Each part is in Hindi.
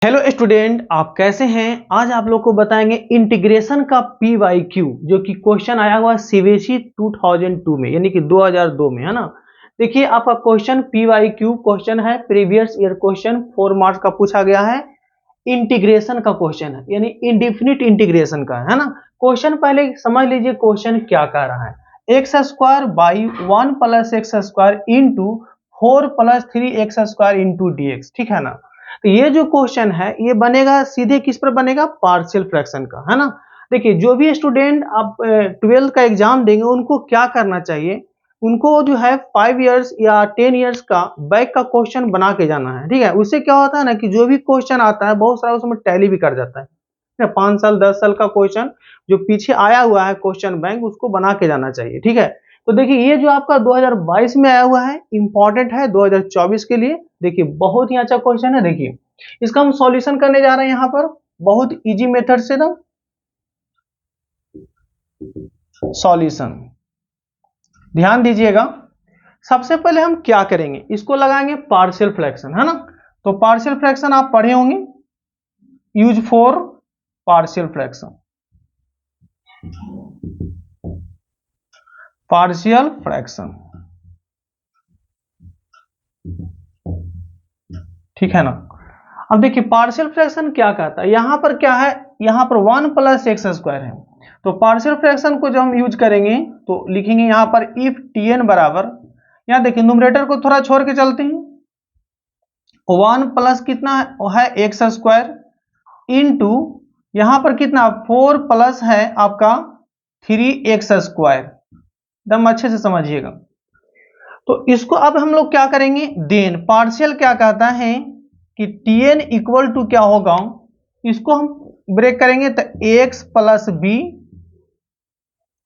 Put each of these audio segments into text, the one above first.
हेलो स्टूडेंट, आप कैसे हैं। आज आप लोग को बताएंगे इंटीग्रेशन का पी वाई क्यू, जो कि क्वेश्चन आया हुआ सीबीएसई 2002 में, यानी कि 2002 में, है ना। देखिए, आपका question P Y Q question है, प्रीवियस ईयर क्वेश्चन 4 मार्क्स का पूछा गया है। इंटीग्रेशन का क्वेश्चन है, यानी इंडिफिनिट इंटीग्रेशन का, है ना। क्वेश्चन पहले समझ लीजिए क्वेश्चन क्या कह रहा है। X square by 1 plus x square into 4 plus 3 x square into D x, ठीक है ना। तो ये जो क्वेश्चन है ये बनेगा सीधे किस पर बनेगा, पार्शियल फ्रैक्शन का, है ना। देखिए, जो भी स्टूडेंट आप 12th का एग्जाम देंगे उनको क्या करना चाहिए, उनको जो है 5 इयर्स या 10 इयर्स का बैक का क्वेश्चन बना के जाना है, ठीक है। उससे क्या होता है ना कि जो भी क्वेश्चन आता है बहुत सारा उसमें टैली भी कर जाता है। 5 साल 10 साल का क्वेश्चन जो पीछे आया हुआ है क्वेश्चन बैंक, उसको बना के जाना चाहिए, ठीक है। तो देखिए, ये जो आपका 2022 में आया हुआ है इंपॉर्टेंट है 2024 के लिए। देखिए, बहुत ही अच्छा क्वेश्चन है। देखिए, इसका हम सॉल्यूशन करने जा रहे हैं यहाँ पर बहुत इजी मेथड से ना। सॉल्यूशन ध्यान दीजिएगा। सबसे पहले हम क्या करेंगे, इसको लगाएंगे पार्शियल फ्रैक्शन, है ना। तो पार्शियल फ्रैक्शन आप पढ़े होंगे, use for partial fraction. Partial fraction, ठीक है ना। अब देखिए, पार्शियल फ्रैक्शन क्या कहता है, यहां पर क्या है, यहां पर 1 प्लस एक्स स्क्वायर है। तो पार्शियल फ्रैक्शन को जब हम यूज करेंगे तो लिखेंगे यहां पर इफ टी एन बराबर, यहां देखिए न्यूमरेटर को थोड़ा छोड़ के चलते हैं। 1 प्लस कितना है एक्स स्क्वायर इंटू यहां पर कितना 4 प्लस है आपका 3 एक्स स्क्वायर। एकदम अच्छे से समझिएगा। तो इसको अब हम लोग क्या करेंगे, देन पार्शियल क्या कहता है कि टी एन इक्वल टू क्या होगा, इसको हम ब्रेक करेंगे तो x plus b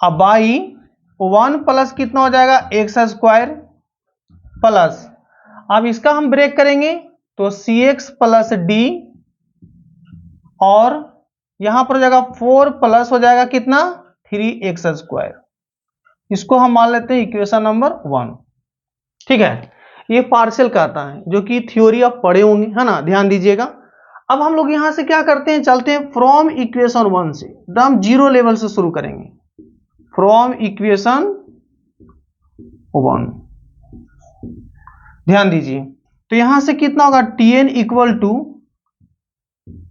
by 1 plus कितना हो जाएगा एक्स स्क्वायर प्लस, अब इसका हम ब्रेक करेंगे तो सी एक्स प्लस डी, और यहां पर हो जाएगा 4 प्लस हो जाएगा कितना 3 एक्स स्क्वायर। इसको हम मान लेते हैं इक्वेशन नंबर 1, ठीक है। ये पार्शियल कहता है, जो कि थ्योरी आप पढ़े होंगे, है ना। ध्यान दीजिएगा। अब हम लोग यहां से क्या करते हैं, चलते हैं फ्रॉम इक्वेशन 1 से, एकदम जीरो लेवल से शुरू करेंगे। फ्रॉम इक्वेशन 1 ध्यान दीजिए। तो यहां से कितना होगा, T N equal to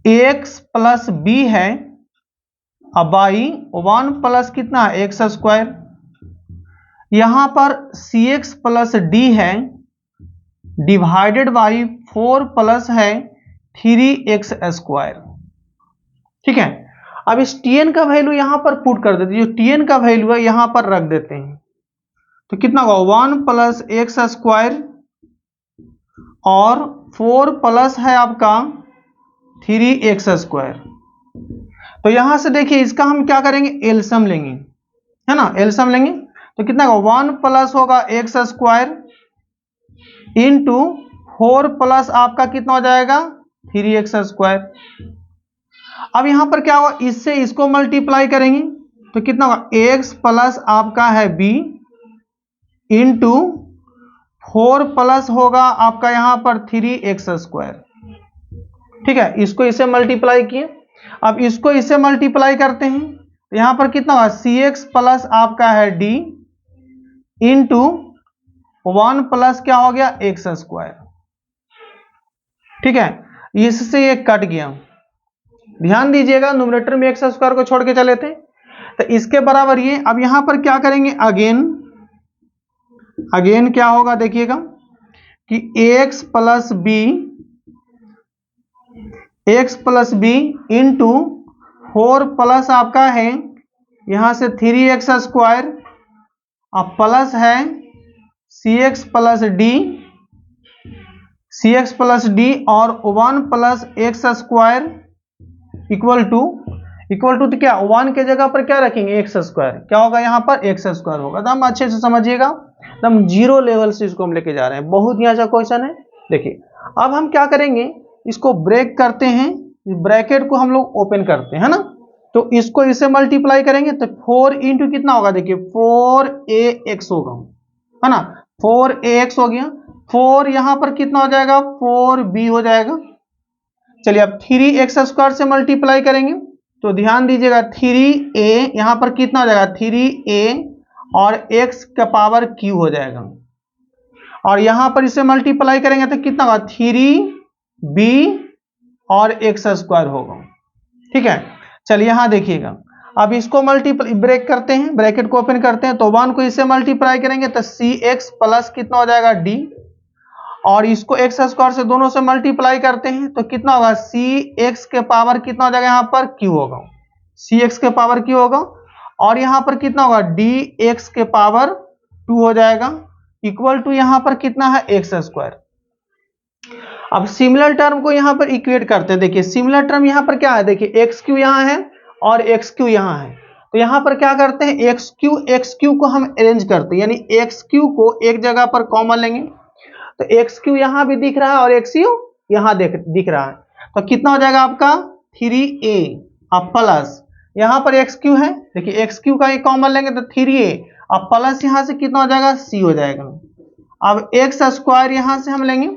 x plus b है बाई 1 प्लस कितना है एक्स स्क्वायर, यहां पर सी एक्स प्लस डी है डिवाइडेड बाई 4 प्लस है 3 एक्स स्क्वायर, ठीक है। अब इस टीएन का वैल्यू यहां पर पुट कर देते हैं, जो टीएन का वैल्यू है यहां पर रख देते हैं। तो कितना होगा 1 प्लस एक्स स्क्वायर और 4 प्लस है आपका 3 एक्स स्क्वायर। तो यहां से देखिए इसका हम क्या करेंगे, एलसीएम लेंगे, है ना। एलसीएम लेंगे तो कितना होगा 1 प्लस होगा एक्स स्क्वायर इंटू 4 प्लस आपका कितना हो जाएगा 3 एक्स स्क्वायर। अब यहां पर क्या होगा, इससे इसको मल्टीप्लाई करेंगे तो कितना होगा एक्स प्लस आपका है बी इंटू 4 प्लस होगा आपका यहां पर 3 एक्स स्क्वायर, ठीक है। इसको इसे मल्टीप्लाई किए, अब इसको इसे मल्टीप्लाई करते हैं तो यहां पर कितना होगा सी एक्स प्लस आपका है डी इंटू 1 प्लस क्या हो गया एक्स स्क्वायर, ठीक है। इससे ये कट गया। ध्यान दीजिएगा, न्यूमरेटर में एक्स स्क्वायर को छोड़ के चले थे, तो इसके बराबर ये। अब यहां पर क्या करेंगे, अगेन क्या होगा देखिएगा कि x plus b into 4 plus आपका है यहां से 3 एक्स स्क्वायर, अब प्लस है सी एक्स प्लस डी और 1 plus x square equal to तो क्या 1 के जगह पर क्या रखेंगे एक्स स्क्वायर, क्या होगा यहां पर एक्स स्क्वायर होगा। एकदम अच्छे से समझिएगा, एकदम जीरो लेवल से इसको हम लेके जा रहे हैं, बहुत ही अच्छा क्वेश्चन है। देखिए, अब हम क्या करेंगे, इसको ब्रेक करते हैं, ब्रैकेट को हम लोग ओपन करते हैं, है ना। तो इसको इससे मल्टीप्लाई करेंगे तो 4 इंटू कितना होगा, देखिए 4ax होगा, है ना। 4ax हो गया, 4 यहां पर कितना हो जाएगा 4b हो जाएगा, चलिए अब 3x² से मल्टीप्लाई करेंगे तो ध्यान दीजिएगा 3a यहां पर कितना हो जाएगा 3a और x का पावर q हो जाएगा, और यहां पर इसे मल्टीप्लाई करेंगे तो कितना होगा 3b और x² होगा। ठीक है, चलिए यहां देखिएगा, अब इसको मल्टीप्लाई ब्रेक करते हैं, ब्रैकेट को ओपन करते हैं, तो 1 को इससे मल्टीप्लाई करेंगे तो cx प्लस कितना हो जाएगा d, और इसको x² से दोनों से मल्टीप्लाई करते हैं तो कितना होगा cx के पावर कितना हो जाएगा यहाँ पर q होगा, cx के पावर q होगा, और यहाँ पर कितना होगा dx के पावर 2 हो जाएगा, इक्वल टू यहाँ पर कितना है x²। अब सिमिलर टर्म को यहाँ पर इक्वेट करते हैं, देखिए सिमिलर टर्म यहाँ पर क्या है, देखिए xq यहाँ है और xq यहाँ है, तो यहाँ पर क्या करते हैं xq को हम अरेंज करते हैं, यानी xq को एक जगह पर कॉमन लेंगे, तो xq यहाँ भी दिख रहा है और xq यहाँ दिख रहा है, तो कितना हो जाएगा आपका 3a अब प्लस यहाँ पर xq है, देखिए xq का एक कॉमन लेंगे तो 3a अब प्लस यहाँ से कितना हो जाएगा c हो जाएगा। अब x² यहाँ से हम लेंगे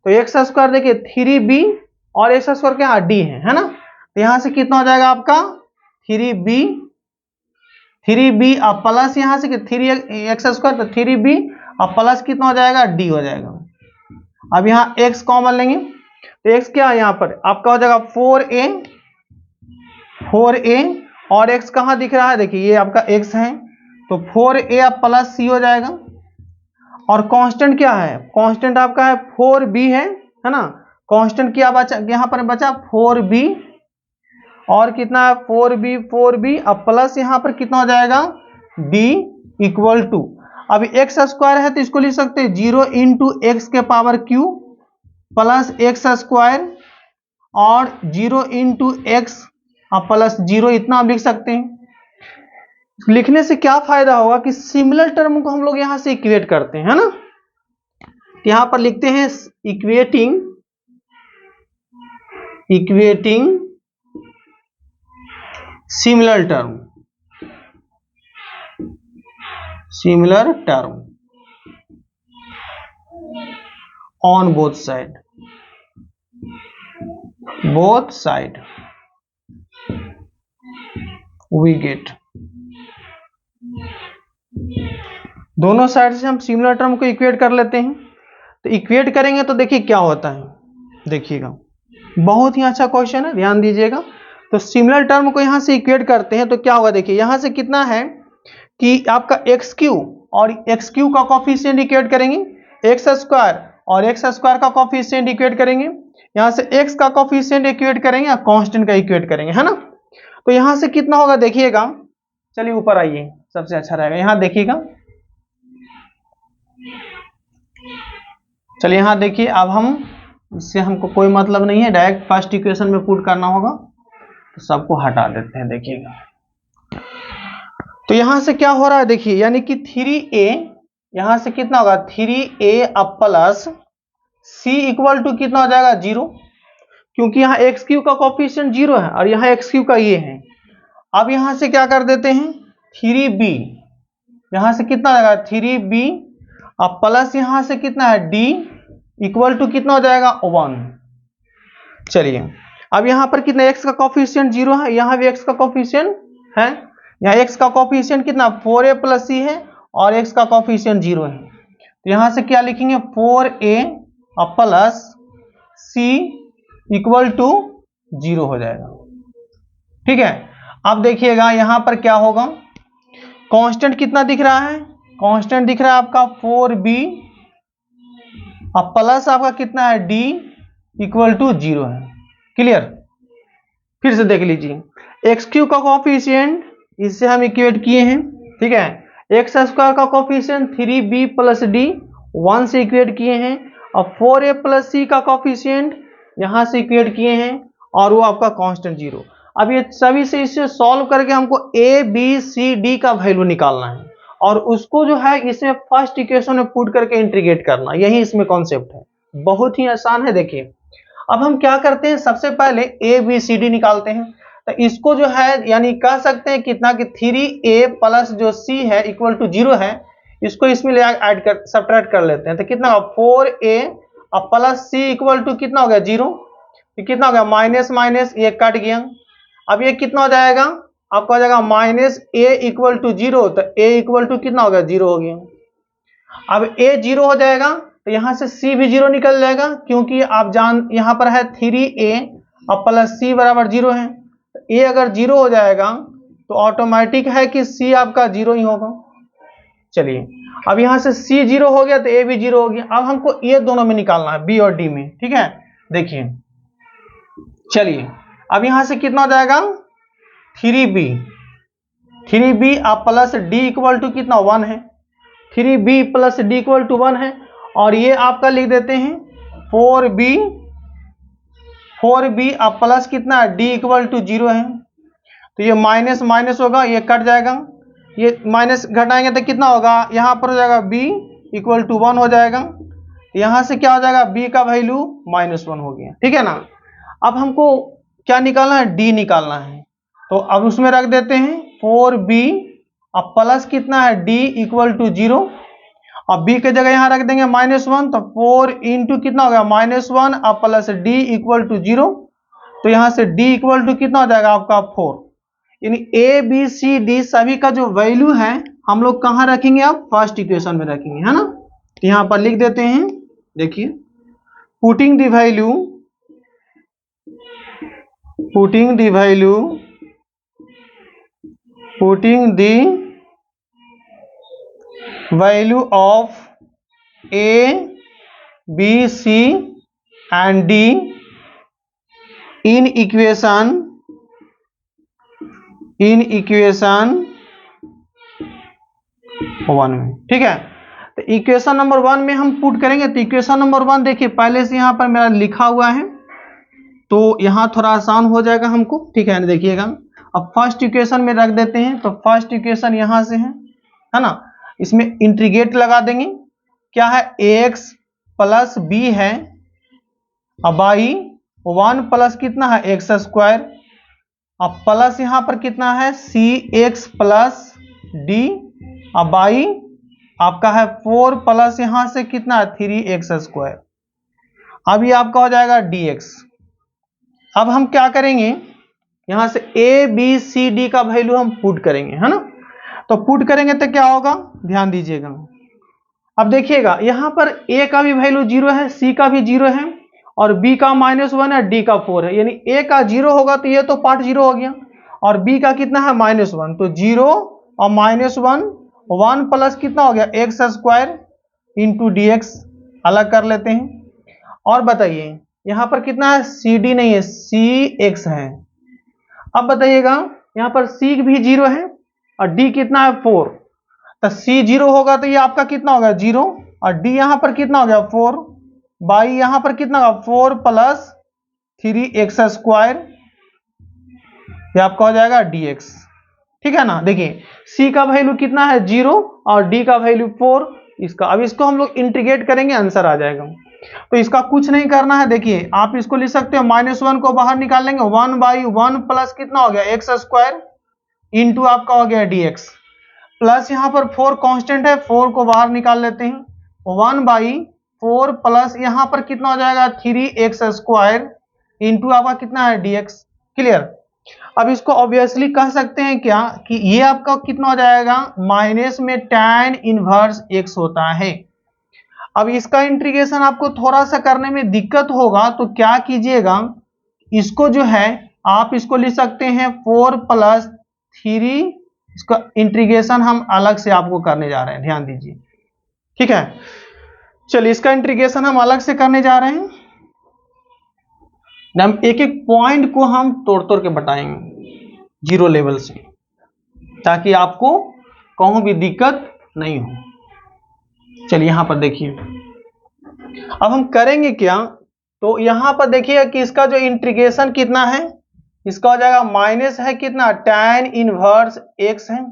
तो x² देखिए 3b और x² क्या d है ना, तो यहाँ से कितना हो जाएगा आपका 3b अब प्लस यहाँ से 3x² तो 3b अब प्लस कितना हो जाएगा d हो जाएगा। अब यहाँ x कॉमन लेंगे तो x क्या है यहाँ पर आपका हो जाएगा 4a और x कहाँ दिख रहा है, देखिए ये आपका x है तो 4a अब प्लस c हो जाएगा, और कांस्टेंट क्या है, कांस्टेंट आपका है 4b है ना, कांस्टेंट क्या बचा यहाँ पर बचा 4b और कितना है 4b अब प्लस यहाँ पर कितना हो जाएगा d इक्वल टू, अभी x² है तो इसको लिख सकते हैं 0 इंटू एक्स के पावर q प्लस x² और 0 इंटू एक्स अब प्लस 0 इतना आप लिख सकते हैं। लिखने से क्या फायदा होगा कि सिमिलर टर्म को हम लोग यहां से इक्वेट करते हैं, है ना, यहां पर लिखते हैं equating similar term on both side we get, दोनों साइड से हम सिमिलर टर्म को इक्वेट कर लेते हैं, तो इक्वेट करेंगे तो देखिए क्या होता है, देखिएगा बहुत ही अच्छा क्वेश्चन है, ध्यान दीजिएगा। तो सिमिलर टर्म को यहां से इक्वेट करते हैं तो क्या होगा, देखिए यहां से कितना है कि आपका xq और xq का कोफिशिएंट इक्वेट करेंगे, x² और x² का कोफिशिएंट इक्वेट करेंगे, यहां से x का कोफिशिएंट इक्वेट करेंगे या कांस्टेंट का इक्वेट करेंगे, है ना, तो यहां से कितना होगा देखिएगा, चलिए ऊपर आइए सबसे अच्छा रहेगा, यहां देखिएगा, चलिए यहां देखिए, अब हम इससे हमको कोई मतलब नहीं है, डायरेक्ट फर्स्ट इक्वेशन में पुट करना होगा, तो सबको हटा देते हैं, देखिएगा तो यहां से क्या हो रहा है देखिए, यानी कि 3a यहां से कितना होगा 3a अब प्लस c इक्वल टू कितना हो जाएगा 0, क्योंकि यहाँ xq का कोफिशिएंट 0 है और यहाँ xq का ये है। अब यहां से क्या कर देते हैं 3b, यहां से कितना आएगा 3b अब प्लस यहां से कितना है d इक्वल टू कितना हो जाएगा 1। चलिए अब यहां पर कितना x का कोफिशिएंट 0 है, यहां भी x का कोफिशिएंट है, यहाँ x का कोफिशिएंट कितना 4a प्लस c है और x का कोफिशिएंट 0 है, तो यहां से क्या लिखेंगे 4a अब प्लस c इक्वल टू 0 हो जाएगा। ठीक है, अब देखिएगा यहां पर क्या होगा, कांस्टेंट कितना दिख रहा है, कांस्टेंट दिख रहा है आपका 4b अब प्लस आपका कितना है d इक्वल टू 0 है। क्लियर, फिर से देख लीजिए, xq का कोफिशिएंट इससे हम इक्वेट किए हैं, ठीक है, x² का कोफिशिएंट 3b प्लस d 1 से इक्वेट किए हैं, और 4a प्लस c का कोफिशिएंट यहां से इक्वेट किए हैं और वो आपका कांस्टेंट 0। अब ये सभी से इसे सॉल्व करके हमको a b c d का वैल्यू निकालना है और उसको जो है इसमें फर्स्ट इक्वेशन में पुट करके इंटीग्रेट करना, यही इसमें कॉन्सेप्ट है, बहुत ही आसान है। देखिए अब हम क्या करते हैं, सबसे पहले a b c d निकालते हैं, तो इसको जो है यानी कह सकते हैं कितना कि 3a प्लस जो c है इक्वल टू 0 है, इसको इसमें ले ऐड कर सब्ट्रैक्ट कर लेते हैं, तो कितना 4a अब प्लस c इक्वल टू कितना हो गया 0, तो कितना हो गया, माइनस माइनस ये कट गया। अब ये कितना हो जाएगा, आपका हो जाएगा माइनस ए इक्वल टू 0, तो ए इक्वल टू कितना हो गया, 0 हो गया। अब ए 0 हो जाएगा तो यहां से सी भी 0 निकल जाएगा, क्योंकि आप यहां पर है 3a और प्लस सी बराबर 0 है। तो ए अगर 0 हो जाएगा तो ऑटोमेटिक है कि सी आपका 0 ही होगा। चलिए अब यहां से सी 0 हो गया तो ए भी 0 हो गया। अब हमको ये दोनों में निकालना है, बी और डी में, ठीक है। देखिए चलिए अब यहां से कितना हो जाएगा, 3b आप प्लस डी इक्वल टू कितना 1 है, 3b plus D equal to 1 है। और ये आपका लिख देते हैं 4b आप प्लस कितना है, डी इक्वल टू 0 है। तो ये माइनस माइनस होगा, ये कट जाएगा, ये माइनस घटाएंगे तो कितना होगा, यहां पर हो जाएगा b इक्वल टू 1 हो जाएगा। यहां से क्या हो जाएगा, b का वैल्यू -1 हो गया, ठीक है ना। अब हमको क्या निकालना है, d निकालना है। तो अब उसमें रख देते हैं 4b अब प्लस कितना है, d इक्वल टू 0, अब b के जगह यहां रख देंगे -1, तो 4 इंटू कितना हो गया, -1 अब प्लस d इक्वल टू 0। तो यहां से d इक्वल टू कितना हो जाएगा आपका 4। यानी ए बी सी डी सभी का जो वैल्यू है हम लोग कहां रखेंगे, अब फर्स्ट इक्वेशन में रखेंगे, है ना। तो यहां पर लिख देते हैं, देखिए putting the value of a b c and d in equation 1 में, ठीक है। तो इक्वेशन नंबर 1 में हम पुट करेंगे। तो इक्वेशन नंबर 1 देखिए पहले से यहां पर मेरा लिखा हुआ है, तो यहां थोड़ा आसान हो जाएगा हमको, ठीक है। देखिएगा अब फर्स्ट इक्वेशन में रख देते हैं। तो फर्स्ट इक्वेशन यहां से है ना, इसमें इंटीग्रेट लगा देंगे। क्या है, ax प्लस बी है, अब बाई 1 प्लस कितना है, एक्स स्क्वायर, अब प्लस यहां पर कितना है, सी एक्स प्लस डी, अब बाई आपका है 4 प्लस यहां से कितना है, 3x स्क्वायर। अब ये आपका हो जाएगा dx। अब हम क्या करेंगे, यहां से a b c d का वैल्यू हम पुट करेंगे, है ना। तो पुट करेंगे तो क्या होगा, ध्यान दीजिएगा। अब देखिएगा यहां पर a का भी वैल्यू 0 है, c का भी 0 है, और b का -1 है, d का 4 है। यानी a का 0 होगा तो ये तो पार्ट 0 हो गया, और b का कितना है, -1, तो 0 और -1 1 प्लस कितना हो गया, x square into D x, अलग कर लेते हैं। और बताइए यहां पर कितना है, सी डी नहीं है, सी एक्स है। अब बताइएगा यहां पर सी भी 0 है और डी कितना है, 4, तो सी 0 होगा तो ये आपका कितना होगा, 0, और डी यहां पर कितना हो गया, 4, बाई यहां पर कितना होगा, 4 प्लस 3x स्क्वायर, ये आपका हो जाएगा dx, ठीक है ना। देखिए c का वैल्यू कितना है, 0, और d का वैल्यू 4 इसका। अब इसको हम लोग इंटीग्रेट करेंगे, आंसर आ जाएगा। तो इसका कुछ नहीं करना है, देखिए आप इसको लिख सकते हो, -1 को बाहर निकाल लेंगे, 1/1 प्लस कितना हो गया, एक्स स्क्वायर इंटू आपका हो गया dx, प्लस यहां पर 4 कांस्टेंट है, 4 को बाहर निकाल लेते हैं, 1/4 प्लस यहां पर कितना हो जाएगा, 3x स्क्वायर इंटू आपका कितना है, dx। क्लियर। अब इसको ऑब्वियसली कह सकते हैं क्या, कि ये आपका कितना हो जाएगा, माइनस में tan इनवर्स x होता है। अब इसका इंटीग्रेशन आपको थोड़ा सा करने में दिक्कत होगा, तो क्या कीजिएगा, इसको जो है आप इसको लिख सकते हैं 4 प्लस 3, इसका इंटीग्रेशन हम अलग से आपको करने जा रहे हैं, ध्यान दीजिए, ठीक है। चलिए इसका इंटीग्रेशन हम अलग से करने जा रहे हैं, हम एक एक पॉइंट को हम तोड़ तोड़ के बताएंगे 0 लेवल से, ताकि आपको कहूं भी दिक्कत नहीं हो। चलिए यहां पर देखिए अब हम करेंगे क्या, तो यहां पर देखिए कि इसका जो इंटीग्रेशन कितना है, इसका हो जाएगा माइनस है कितना, tan इनवर्स x है,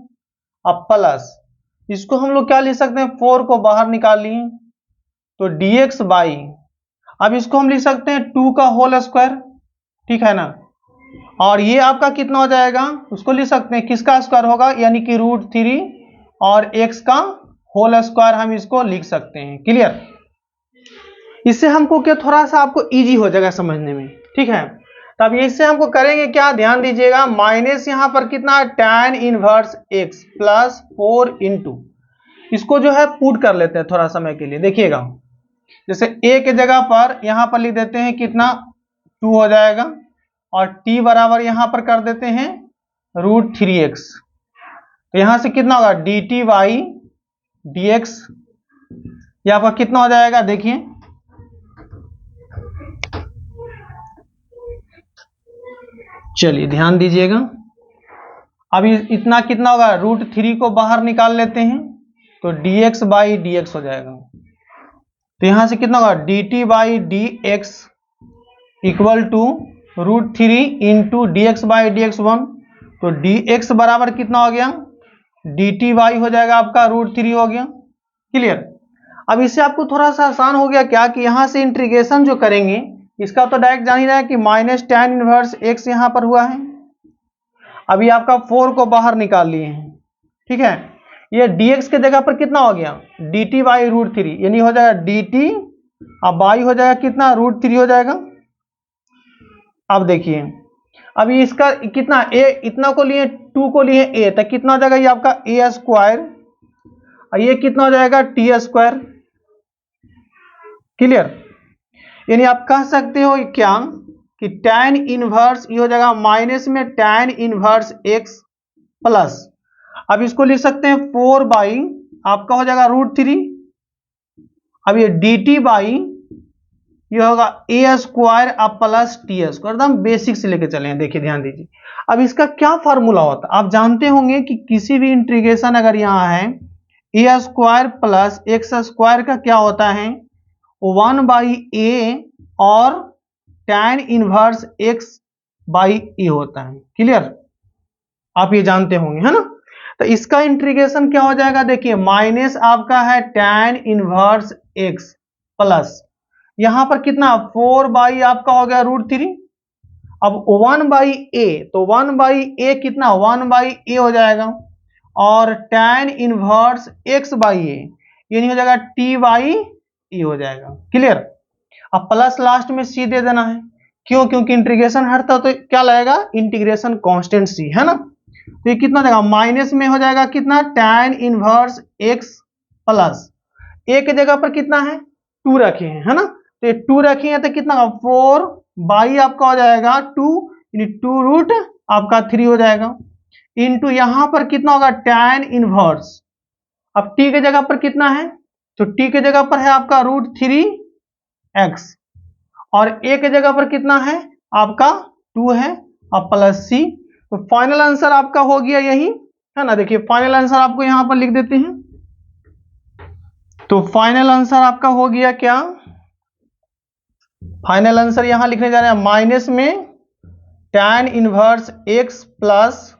अब प्लस इसको हम लोग क्या लिख सकते हैं, 4 को बाहर निकाल लिए तो dx बाई, अब इसको हम लिख सकते हैं 2 का होल स्क्वायर, ठीक है ना। और ये आपका कितना हो जाएगा, उसको लिख सकते हैं किसका स्क्वायर होगा, यानी कि √3 और x का होल स्क्वायर हम इसको लिख सकते हैं। क्लियर। इससे हमको क्या थोड़ा सा आपको इजी हो जाएगा समझने में, ठीक है। तो अब इससे हमको करेंगे क्या, ध्यान दीजिएगा, माइनस यहाँ पर कितना tan inverse x plus 4 into, इसको जो है पुट कर लेते हैं थोड़ा समय के लिए। देखिएगा, जैसे a के जगह पर यहाँ पर लिख देते हैं कितना 2 हो जाएगा, और t बराबर यहाँ पर कर देते हैं √3x। तो यहाँ से कितना होगा dt बाई dx, ये आपका कितना हो जाएगा, देखिए चलिए ध्यान दीजिएगा। अभी इतना कितना होगा, √3 को बाहर निकाल लेते हैं तो dx बाई dx हो जाएगा। तो यहां से कितना होगा dt by dx equal to √3 into dx by dx 1। तो dx बराबर कितना हो गया, dt बाई हो जाएगा आपका √3 हो गया। क्लियर। अब इससे आपको थोड़ा सा आसान हो गया क्या, कि यहां से इंटीग्रेशन जो करेंगे, इसका तो डायरेक्ट जान ही रहा है कि माइनस tan इनवर्स x यहां पर हुआ है। अभी आपका 4 को बाहर निकाल लिए हैं, ठीक है। ये dx के जगह पर कितना हो गया dt बाई √3, यानी हो जाएगा dt, अब बाई हो जाएगा कितना √3 हो जाएगा। अब देखिए, अभी इसका कितना a, इतना को लिए 2 को लिए a, तो कितना हो जाएगा ये आपका a स्क्वायर, और ये कितना हो जाएगा t स्क्वायर। क्लियर। यानी आप कह सकते हो क्या कि tan इनवर्स ये हो जाएगा माइनस में tan इनवर्स x प्लस, अब इसको लिख सकते हैं 4 बाई आपका हो जाएगा √3, अब ये dt बाई ये होगा a स्क्वायर अब प्लस t स्क्वायर, एकदम बेसिक से लेके चले हैं। देखिए ध्यान दीजिए, अब इसका क्या फॉर्मूला होता है, आप जानते होंगे कि किसी भी इंटीग्रेशन अगर यहाँ है a square plus x square का क्या होता है 1 बाई a और tan inverse x by a होता है। क्लियर, आप ये जानते होंगे है ना। तो इसका इंटीग्रेशन क्या हो जाएगा, देखिए माइनस आपका है tan इनवर्स x प्लस यहां पर कितना 4 बाई आपका हो गया √3, अब 1 बाई a, तो 1 बाई a कितना 1 बाई a हो जाएगा, और tan inverse x by a यानी हो जाएगा t बाई e हो जाएगा। क्लियर। अब प्लस लास्ट में c दे देना है, क्यों, क्योंकि इंटीग्रेशन हटता तो क्या लगेगा इंटीग्रेशन कांस्टेंट c है ना। तो ये कितना देगा माइनस में हो जाएगा कितना tan inverse x plus a के जगह पर कितना है 2 रखे हैं है ना, तो ये 2 रखे हैं तो कितना 4 बाई आपका हो जाएगा 2, यानी 2 रूट आपका 3 हो जाएगा, इंटू यहां पर कितना होगा tan इनवर्स, अब t के जगह पर कितना है, तो t के जगह पर है आपका √3x, और a के जगह पर कितना है आपका 2 है, अब प्लस c। तो फाइनल आंसर आपका हो गया यही है ना। देखिए फाइनल आंसर आपको यहां पर लिख देते हैं, तो फाइनल आंसर आपका हो गया क्या, फाइनल आंसर यहां लिखने जा रहे हैं माइनस में tan इनवर्स x प्लस